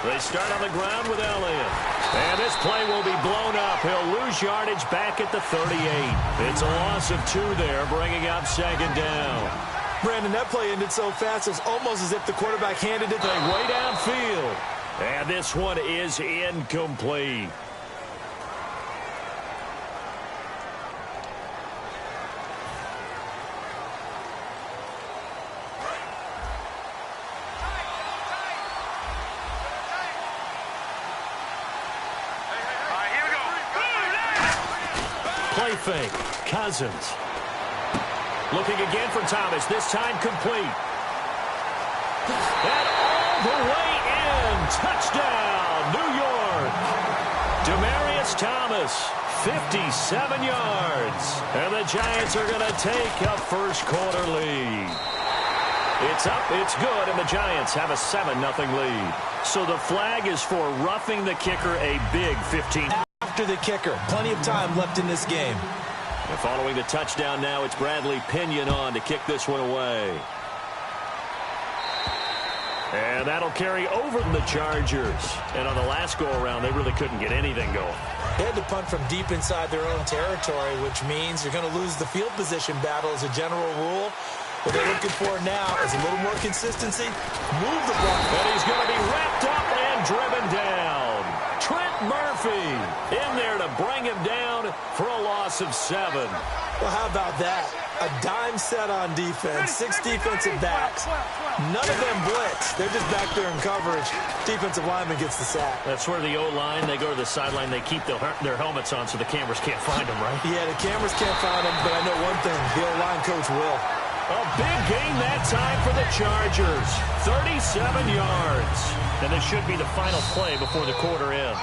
They start on the ground with Elliott. And this play will be blown up. He'll lose yardage back at the 38. It's a loss of 2 there, bringing up second down. Brandon, that play ended so fast, it's almost as if the quarterback handed it way downfield. And this one is incomplete. Play fake. Cousins. Looking again for Thomas. This time complete. And all the way in. Touchdown, New York. Demaryius Thomas, 57 yards. And the Giants are going to take a first-quarter lead. It's up, it's good, and the Giants have a 7-0 lead. So the flag is for roughing the kicker, a big 15. After the kicker, plenty of time left in this game. And following the touchdown now, it's Bradley Pinion on to kick this one away. And that'll carry over the Chargers. And on the last go-around, they really couldn't get anything going. They had to punt from deep inside their own territory, which means you're going to lose the field position battle as a general rule. What they're looking for now is a little more consistency. Move the ball. And he's going to be wrapped up and driven down. Trent Murphy in there to bring him down for a loss of 7. Well, how about that? A dime set on defense, 6 defensive backs. None of them blitz. They're just back there in coverage. Defensive lineman gets the sack. That's where the O-line, they go to the sideline, they keep their helmets on so the cameras can't find them, right? Yeah, the cameras can't find them, but I know one thing. The O-line coach will. A big gain that time for the Chargers. 37 yards. And this should be the final play before the quarter ends.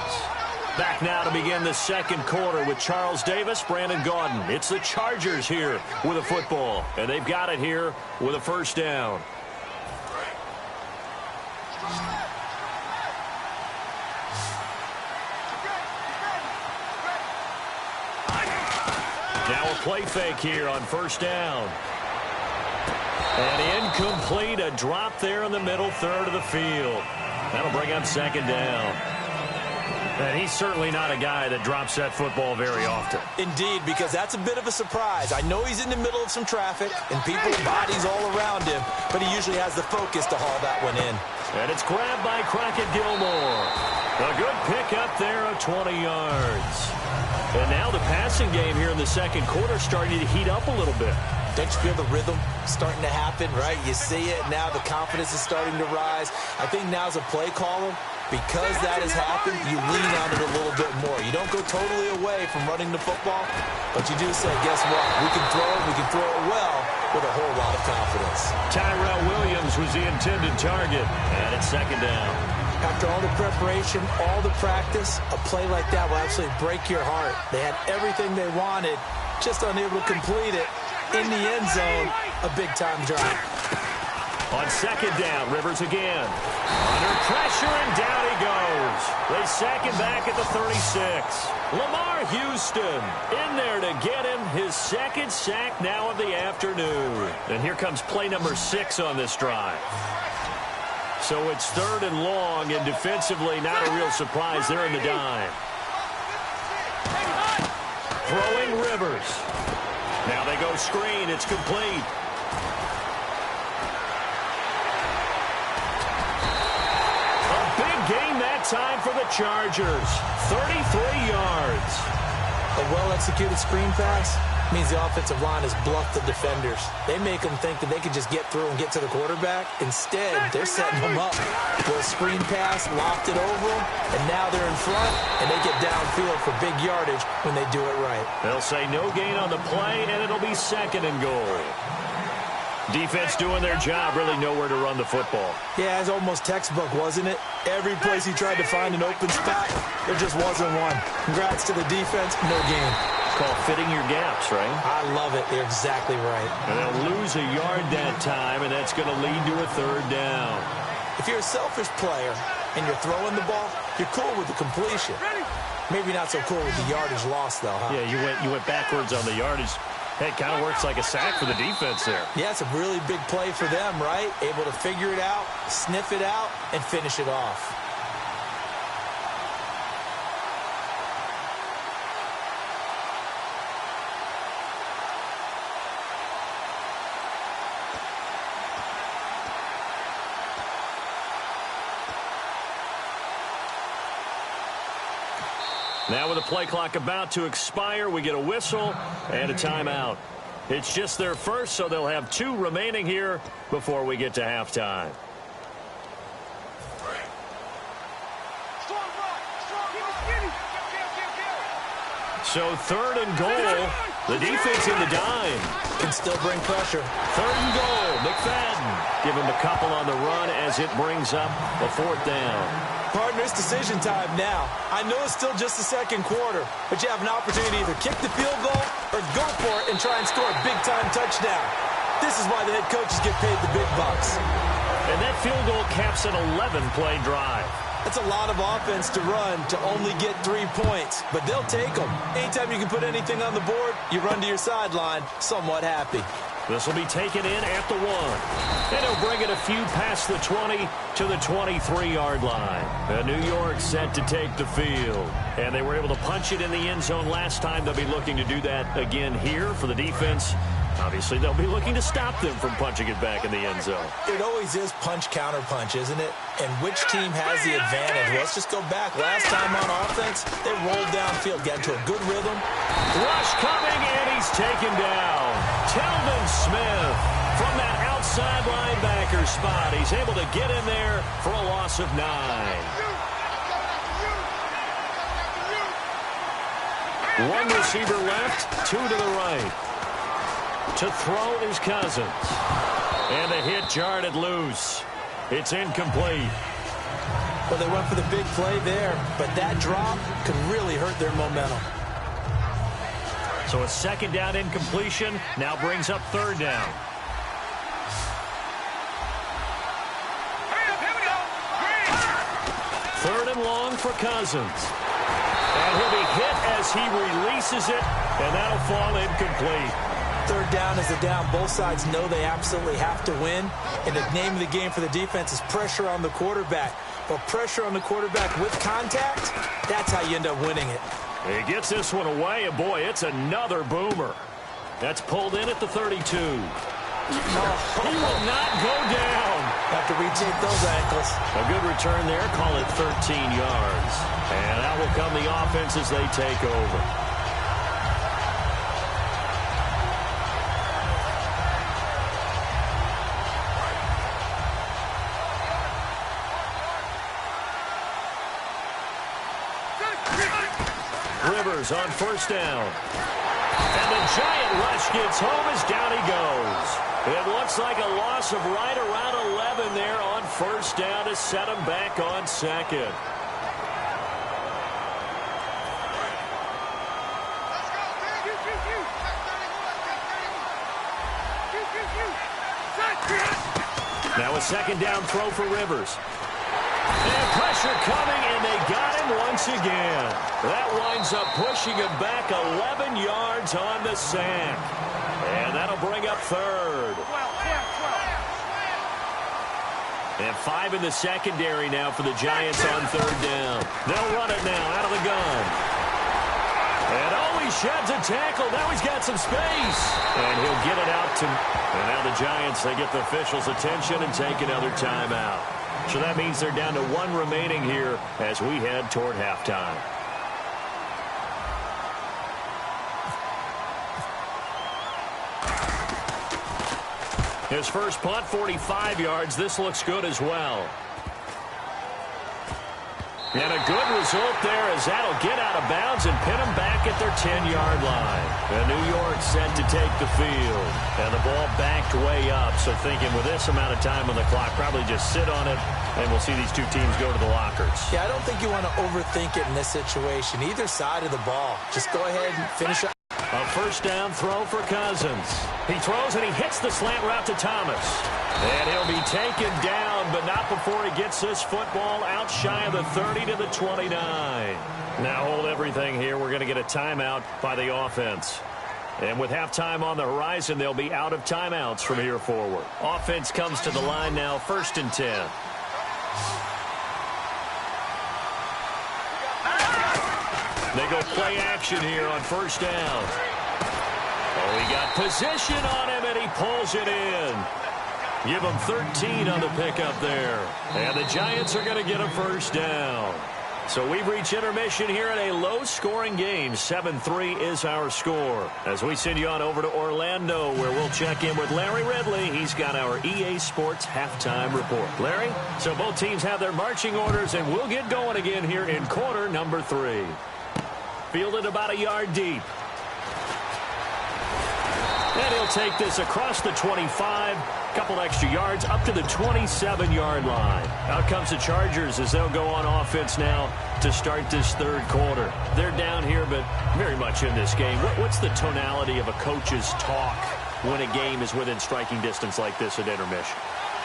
Back now to begin the second quarter with Charles Davis, Brandon Gaudin. It's the Chargers here with a football. And they've got it here with a first down. Now a play fake here on first down. And incomplete, a drop there in the middle third of the field. That'll bring up second down. And he's certainly not a guy that drops that football very often. Indeed, because that's a bit of a surprise. I know he's in the middle of some traffic and people and bodies all around him, but he usually has the focus to haul that one in. And it's grabbed by Crockett Gilmore. A good pick up there of 20 yards. And now the passing game here in the second quarter starting to heat up a little bit. Don't you feel the rhythm starting to happen, right? You see it, now the confidence is starting to rise. I think now's a play caller. Because that has happened, you lean on it a little bit more. You don't go totally away from running the football, but you do say, guess what? We can throw it well with a whole lot of confidence. Tyrell Williams was the intended target, and it's second down. After all the preparation, all the practice, a play like that will absolutely break your heart. They had everything they wanted, just unable to complete it. In the end zone, a big-time drop. On second down, Rivers again. Under pressure, and down he goes. They sack him back at the 36. Lamar Houston in there to get him his second sack now of the afternoon. And here comes play number 6 on this drive. So it's third and long, and defensively not a real surprise. They're in the dime. Throwing Rivers. Now they go screen. It's complete. Gain that time for the Chargers. 33 yards. A well-executed screen pass means the offensive line has bluffed the defenders. They make them think that they can just get through and get to the quarterback. Instead, they're setting them up. The screen pass, lopped it over them, and now they're in front, and they get downfield for big yardage when they do it right. They'll say no gain on the play, and it'll be second and goal. Defense doing their job, really nowhere to run the football. Yeah, it's almost textbook, wasn't it? Every place he tried to find an open spot, there just wasn't one. Congrats to the defense, no gain. It's called fitting your gaps, right? I love it. You're exactly right. And they'll lose a yard that time, and that's going to lead to a third down. If you're a selfish player and you're throwing the ball, you're cool with the completion. Maybe not so cool with the yardage loss, though, huh? Yeah, you went backwards on the yardage. Hey, it kind of works like a sack for the defense there. Yeah, it's a really big play for them, right? Able to figure it out, sniff it out, and finish it off. Now with the play clock about to expire, we get a whistle and a timeout. It's just their first, so they'll have 2 remaining here before we get to halftime. So 3rd and goal. The defense in the dime. Can still bring pressure. 3rd and goal. McFadden. Give him a couple on the run as it brings up a 4th down. Partner, it's decision time now. I know it's still just the 2nd quarter, but you have an opportunity to either kick the field goal or go for it and try and score a big-time touchdown. This is why the head coaches get paid the big bucks. And that field goal caps an 11-play drive. That's a lot of offense to run to only get 3 points, but they'll take them. Anytime you can put anything on the board, you run to your sideline somewhat happy. This will be taken in at the 1. And he'll bring it a few past the 20 to the 23-yard line. New York set to take the field. And they were able to punch it in the end zone last time. They'll be looking to do that again here for the defense. Obviously, they'll be looking to stop them from punching it back in the end zone. It always is punch-counter-punch, isn't it? And which team has the advantage? Well, let's just go back. Last time on offense, they rolled downfield, got into a good rhythm. Rush coming, and he's taken down. Telvin Smith from that outside linebacker spot. He's able to get in there for a loss of 9. One receiver left, 2 to the right. To throw is Cousins. And the hit jarred it loose. It's incomplete. Well, they went for the big play there, but that drop could really hurt their momentum. So a 2nd down incompletion now brings up 3rd down. Third and long for Cousins. And he'll be hit as he releases it, and that'll fall incomplete. 3rd down is the down. Both sides know they absolutely have to win. And the name of the game for the defense is pressure on the quarterback. But pressure on the quarterback with contact, that's how you end up winning it. He gets this one away, and boy, it's another boomer. That's pulled in at the 32. He will not go down. Have to retake those ankles. A good return there. Call it 13 yards. And out will come the offense as they take over. Rivers on 1st down. And the giant rush gets home as down he goes. It looks like a loss of right around 11 there on 1st down to set him back on 2nd. Now a 2nd down throw for Rivers. And pressure coming, and they got him once again. That winds up pushing him back 11 yards on the sack. And that'll bring up 3rd. And 5 in the secondary now for the Giants on 3rd down. They'll run it now out of the gun. And he sheds a tackle. Now he's got some space. And he'll get it out to... And now the Giants, they get the officials' attention and take another timeout. So that means they're down to 1 remaining here as we head toward halftime. His first punt, 45 yards. This looks good as well. And a good result there as that'll get out of bounds and pin them back at their 10-yard line. And New York set to take the field. And the ball backed way up. So thinking with this amount of time on the clock, probably just sit on it, and we'll see these two teams go to the lockers. Yeah, I don't think you want to overthink it in this situation. Either side of the ball. Just go ahead and finish up. A first down throw for Cousins. He throws and he hits the slant route to Thomas. And he'll be taken down, but not before he gets this football out shy of the 30 to the 29. Now hold everything here. We're going to get a timeout by the offense. And with halftime on the horizon, they'll be out of timeouts from here forward. Offense comes to the line now, 1st and 10. They go play action here on 1st down. Oh, he got position on him, and he pulls it in. Give him 13 on the pickup there. And the Giants are going to get a 1st down. So we've reached intermission here in a low-scoring game. 7-3 is our score. As we send you on over to Orlando, where we'll check in with Larry Ridley. He's got our EA Sports halftime report. Larry, so both teams have their marching orders, and we'll get going again here in quarter number 3. Fielded about a yard deep. And he'll take this across the 25, couple extra yards up to the 27-yard line. Out comes the Chargers as they'll go on offense now to start this third quarter. They're down here, but very much in this game. What's the tonality of a coach's talk when a game is within striking distance like this at intermission?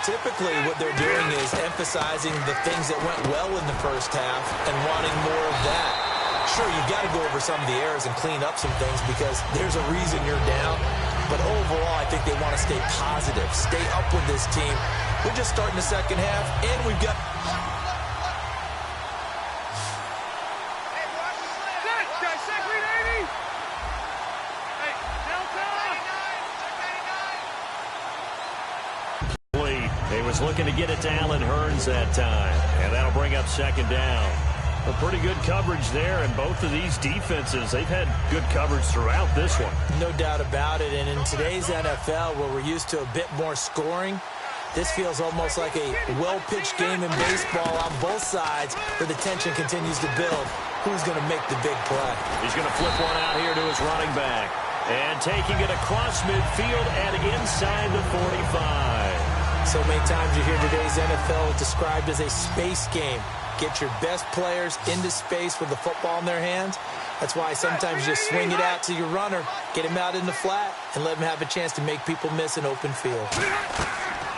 Typically, what they're doing is emphasizing the things that went well in the first half and wanting more of that. Sure, you've got to go over some of the errors and clean up some things because there's a reason you're down. But overall, I think they want to stay positive, stay up with this team. We're just starting the second half, and we've got... He was looking to get it to Allen Hurns that time, and that'll bring up second down. A pretty good coverage there, and both of these defenses, they've had good coverage throughout this one. No doubt about it, and in today's NFL, where we're used to a bit more scoring, this feels almost like a well-pitched game in baseball on both sides where the tension continues to build. Who's going to make the big play? He's going to flip one out here to his running back, and taking it across midfield and inside the 45. So many times you hear today's NFL described as a space game. Get your best players into space with the football in their hands. That's why sometimes you just swing it out to your runner, get him out in the flat, and let him have a chance to make people miss an open field.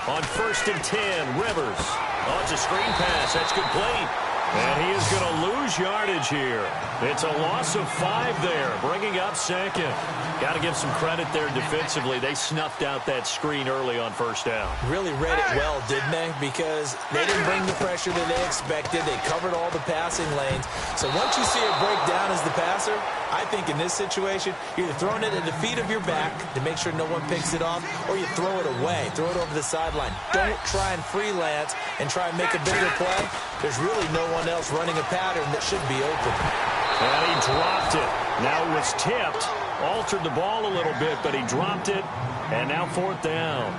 On 1st and 10, Rivers. Oh, it's a screen pass. That's complete. And he is going to lose yardage here. It's a loss of 5 there, bringing up second. Got to give some credit there defensively. They snuffed out that screen early on first down. Really read it well, didn't they? Because they didn't bring the pressure that they expected. They covered all the passing lanes. So once you see it break down as the passer, I think in this situation, you're either throwing it at the feet of your back to make sure no one picks it off, or you throw it away, throw it over the sideline. Don't try and freelance and try and make a bigger play. There's really no one else running a pattern that should be open. And he dropped it. Now it was tipped, altered the ball a little bit, but he dropped it, and now 4th down.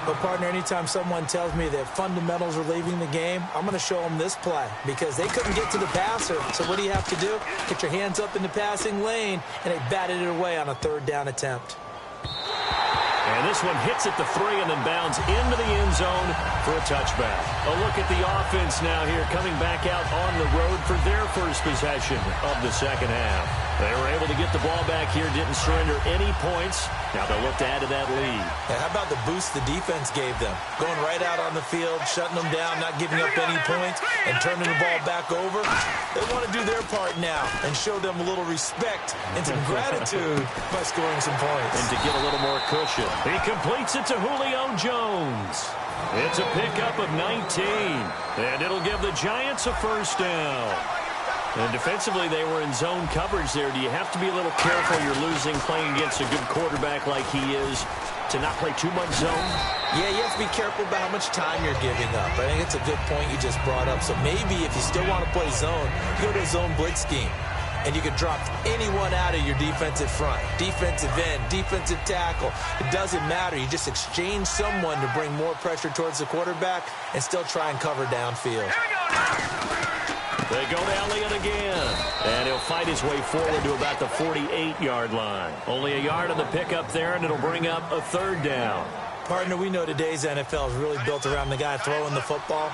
But, partner, anytime someone tells me that fundamentals are leaving the game, I'm going to show them this play because they couldn't get to the passer. So what do you have to do? Get your hands up in the passing lane, and they batted it away on a 3rd down attempt. And this one hits at the 3 and then bounds into the end zone for a touchback. A look at the offense now here coming back out on the road for their first possession of the second half. They were able to get the ball back here, didn't surrender any points. Now they'll look to add to that lead. And how about the boost the defense gave them? Going right out on the field, shutting them down, not giving up any points, and turning the ball back over. They want to do their part now and show them a little respect and some gratitude by scoring some points. And to get a little more cushion. He completes it to Julio Jones. It's a pickup of 19, and it'll give the Giants a first down. And defensively, they were in zone coverage there. Do you have to be a little careful? You're losing playing against a good quarterback like he is to not play too much zone? Yeah, you have to be careful about how much time you're giving up. I think it's a good point you just brought up. So maybe if you still want to play zone, you go to a zone blitz scheme. And you can drop anyone out of your defensive front. Defensive end, defensive tackle. It doesn't matter. You just exchange someone to bring more pressure towards the quarterback and still try and cover downfield. They go to Elliott again. And he'll fight his way forward to about the 48-yard line. Only a yard on the pickup there, and it'll bring up a 3rd down. Partner, we know today's NFL is really built around the guy throwing the football.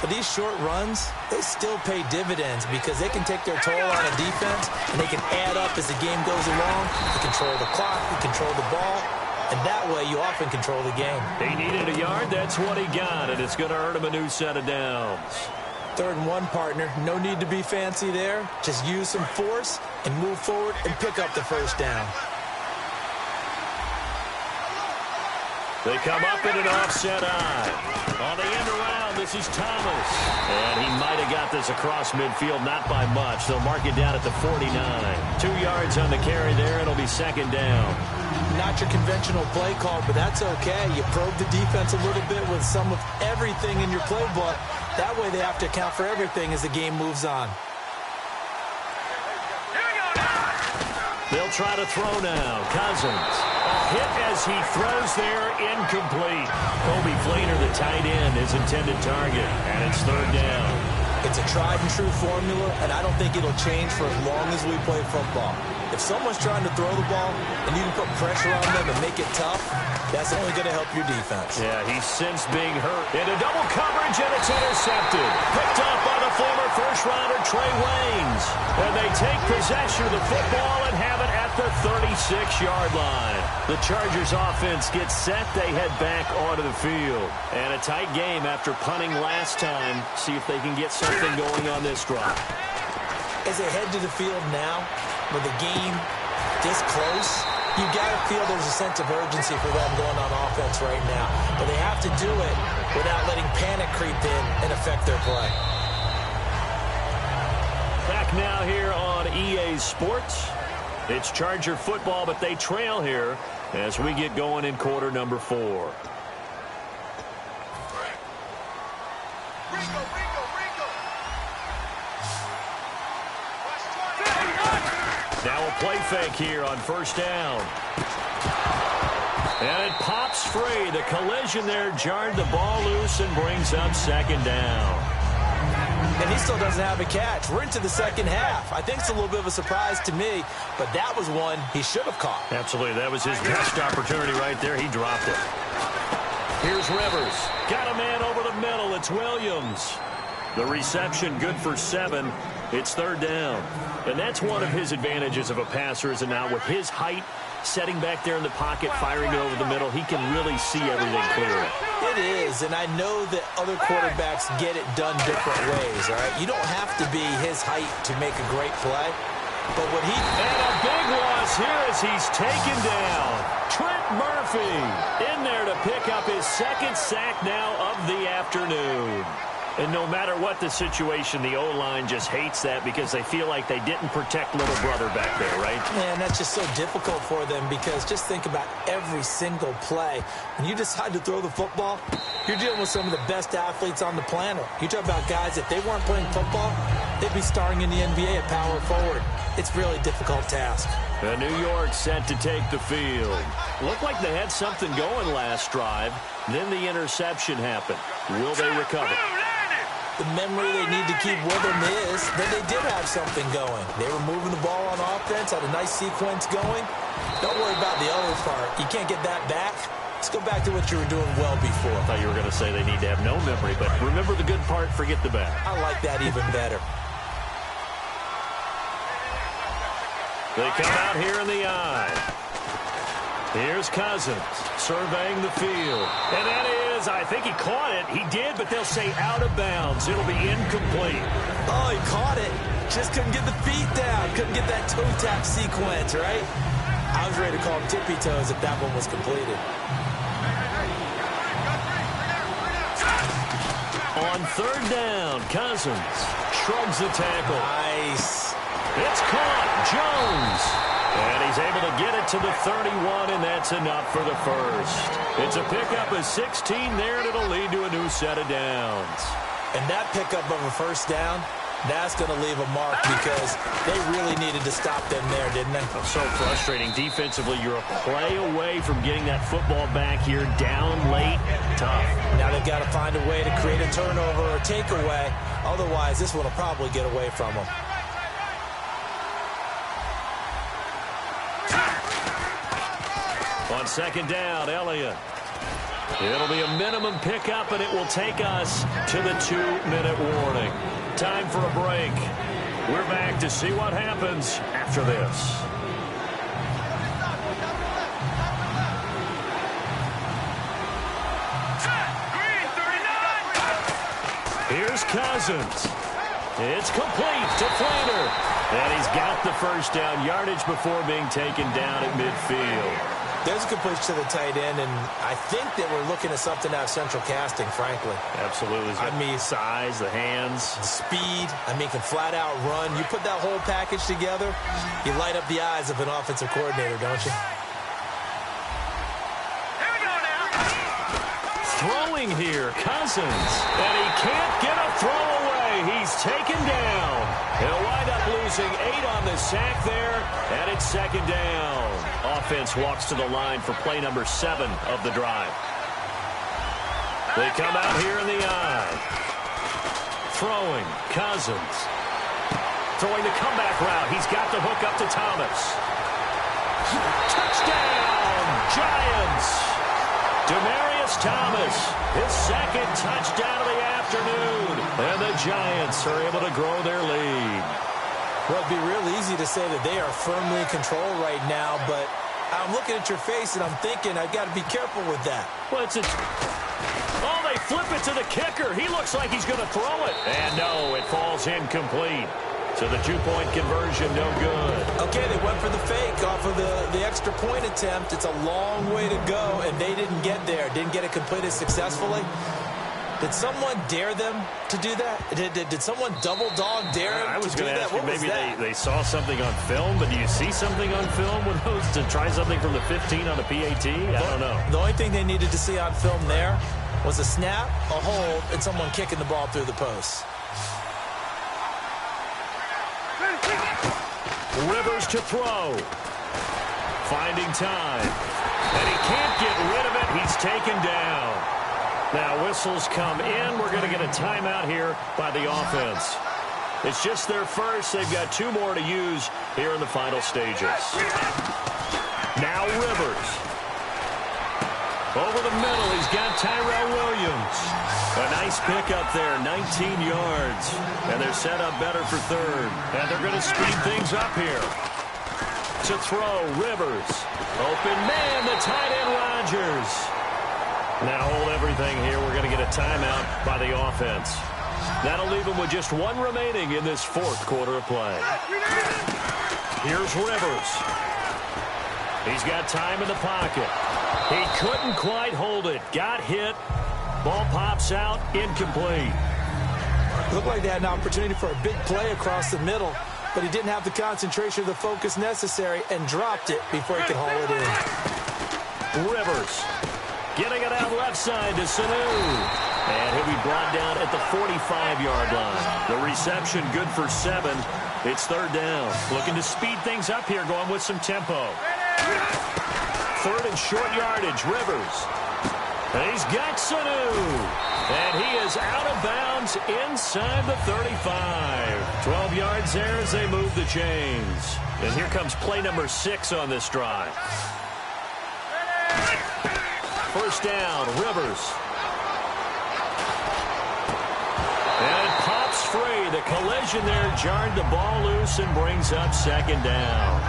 But these short runs, they still pay dividends because they can take their toll on a defense, and they can add up as the game goes along. You control the clock, you control the ball, and that way you often control the game. He needed a yard. That's what he got, and it's going to earn him a new set of downs. 3rd and 1, partner. No need to be fancy there. Just use some force and move forward and pick up the first down. They come up in an offset eye. On the end around, this is Thomas. And he might have got this across midfield, not by much. They'll mark it down at the 49. 2 yards on the carry there. It'll be 2nd down. Not not your conventional play call, but that's okay. You probe the defense a little bit with some of everything in your playbook. That way they have to account for everything as the game moves on. They'll try to throw now. Cousins. A hit as he throws there, incomplete. Kobe Fleener, the tight end, his intended target, and it's third down. It's a tried-and-true formula, and I don't think it'll change for as long as we play football. If someone's trying to throw the ball and you can put pressure on them and make it tough, that's only going to help your defense. Yeah, he's since being hurt. Into double coverage, and it's intercepted. Picked up by the former first-rounder Trey Waynes. And they take possession of the football and have it at the 36-yard line. The Chargers offense gets set. They head back onto the field. And a tight game after punting last time. See if they can get something going on this drive. As they head to the field now, with the game this close, you got to feel there's a sense of urgency for them going on offense right now. But they have to do it without letting panic creep in and affect their play. Back now here on EA Sports. It's Charger football, but they trail here as we get going in quarter number 4. Now a play fake here on first down. And it pops free. The collision there jarred the ball loose and brings up second down. And he still doesn't have a catch. We're into the second half. I think it's a little bit of a surprise to me, but that was one he should have caught. Absolutely. That was his best opportunity right there. He dropped it. Here's Rivers. Got a man over the middle. It's Williams. The reception good for 7. It's third down. And that's one of his advantages of a passer, is now with his height, setting back there in the pocket, firing it over the middle, he can really see everything clearly. It is, and I know that other quarterbacks get it done different ways, all right? You don't have to be his height to make a great play, but what he... And a big loss here as he's taken down. Trent Murphy in there to pick up his second sack now of the afternoon. And no matter what the situation, the O-line just hates that because they feel like they didn't protect little brother back there, right? Man, that's just so difficult for them because just think about every single play. When you decide to throw the football, you're dealing with some of the best athletes on the planet. You talk about guys, if they weren't playing football, they'd be starring in the NBA at power forward. It's a really difficult task. And New York set to take the field. Looked like they had something going last drive. Then the interception happened. Will they recover? The memory they need to keep with them is that they did have something going. They were moving the ball on offense, had a nice sequence going. Don't worry about the other part. You can't get that back. Let's go back to what you were doing well before. I thought you were going to say they need to have no memory, but remember the good part, forget the bad. I like that even better. They come out here in the eye. Here's Cousins surveying the field. And that is, I think he caught it. He did, but they'll say out of bounds. It'll be incomplete. Oh, he caught it. Just couldn't get the feet down. Couldn't get that toe tap sequence, right? I was ready to call him tippy toes if that one was completed. On third down, Cousins shrugs the tackle. Nice. It's caught. Jones. And he's able to get it to the 31, and that's enough for the first. It's a pickup of 16 there, and it'll lead to a new set of downs. And that pickup of a first down, that's going to leave a mark because they really needed to stop them there, didn't they? So frustrating. Defensively, you're a play away from getting that football back here down late. Tough. Now they've got to find a way to create a turnover or takeaway. Otherwise, this one will probably get away from them. On second down, Elliott. It'll be a minimum pickup, and it will take us to the 2-minute warning. Time for a break. We're back to see what happens after this. Here's Cousins. It's complete to Fleener. And he's got the first down yardage before being taken down at midfield. There's a completion to the tight end, and I think that we're looking at something out of central casting, frankly. Absolutely. I mean, size, the hands. The speed. I mean, can flat out run. You put that whole package together, you light up the eyes of an offensive coordinator, don't you? Throwing here, Cousins. And he can't get a throw away. He's taken down. He'll wind up losing 8 on the sack there, and it's second down. Offense walks to the line for play number 7 of the drive. They come out here in the eye. Throwing, Cousins. Throwing the comeback route. He's got the hook up to Thomas. Touchdown, Giants. Demaryius Thomas, his second touchdown of the afternoon. And the Giants are able to grow their lead. Well, it'd be real easy to say that they are firmly in control right now, but I'm looking at your face and I'm thinking I've got to be careful with that. Well, oh, they flip it to the kicker. He looks like he's going to throw it. And no, it falls incomplete. So the 2-point conversion, no good. Okay, they went for the fake off of the extra point attempt. It's a long way to go, and they didn't get there. Didn't get it completed successfully. Did someone dare them to do that? Did someone double dog dare them I was to do going to that? ask you, What was maybe that? they saw something on film, but do you see something on film with those to try something from the 15 on the PAT? I don't know. The only thing they needed to see on film there was a snap, a hold, and someone kicking the ball through the post. Rivers to throw. Finding time. And he can't get rid of it. He's taken down. Now whistles come in. We're going to get a timeout here by the offense. It's just their first. They've got 2 more to use here in the final stages. Now Rivers. Over the middle, he's got Tyrell Williams. A nice pickup there, 19 yards. And they're set up better for third. And they're going to speed things up here. To throw, Rivers. Open man, the tight end, Rodgers. Now hold everything here. We're going to get a timeout by the offense. That'll leave them with just 1 remaining in this 4th quarter of play. Here's Rivers. He's got time in the pocket. He couldn't quite hold it. Got hit. Ball pops out. Incomplete. Looked like they had an opportunity for a big play across the middle, but he didn't have the concentration or the focus necessary and dropped it before he could haul it in. Rivers getting it out left side to Sanu. And he'll be brought down at the 45-yard line. The reception good for 7. It's 3rd down. Looking to speed things up here, going with some tempo. 3rd and short yardage, Rivers. And he's got Sanu. And he is out of bounds inside the 35. 12 yards there as they move the chains. And here comes play number 6 on this drive. 1st down, Rivers. And it pops free. The collision there jarred the ball loose and brings up 2nd down.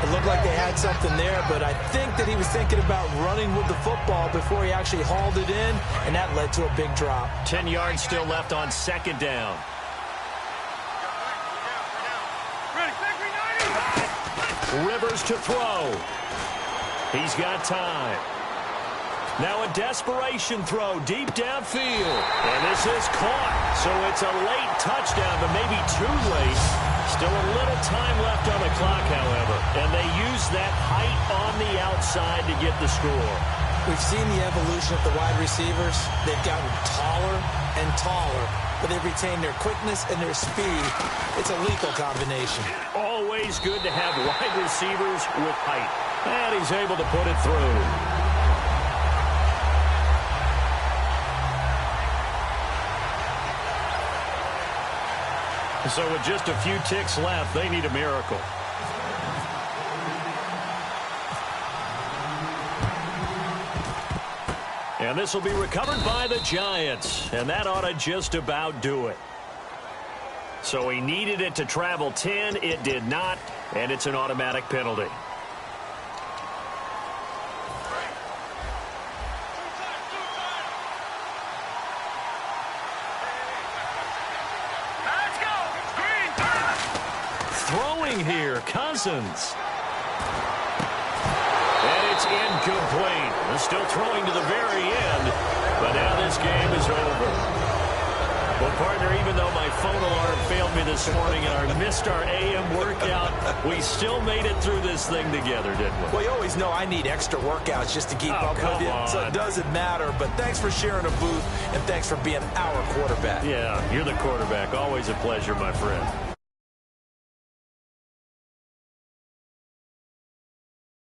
It looked like they had something there, but I think that he was thinking about running with the football before he actually hauled it in, and that led to a big drop. 10 yards still left on 2nd down. Rivers to throw. He's got time. Now a desperation throw deep downfield. And this is caught. So it's a late touchdown, but maybe too late. Still a little time left on the clock, however. And they use that height on the outside to get the score. We've seen the evolution of the wide receivers. They've gotten taller and taller, but they've retained their quickness and their speed. It's a lethal combination. Always good to have wide receivers with height. And he's able to put it through. So with just a few ticks left, they need a miracle. And this will be recovered by the Giants. And that ought to just about do it. So he needed it to travel 10. It did not. And it's an automatic penalty. Throwing here, Cousins. And it's incomplete. They're still throwing to the very end, but now this game is over. Well, Partner, even though my phone alarm failed me this morning and I missed our AM workout, we still made it through this thing together, didn't we? Well, you always know I need extra workouts just to keep up with you, so it doesn't matter. But thanks for sharing a booth, and thanks for being our quarterback. Yeah, you're the quarterback. Always a pleasure, my friend.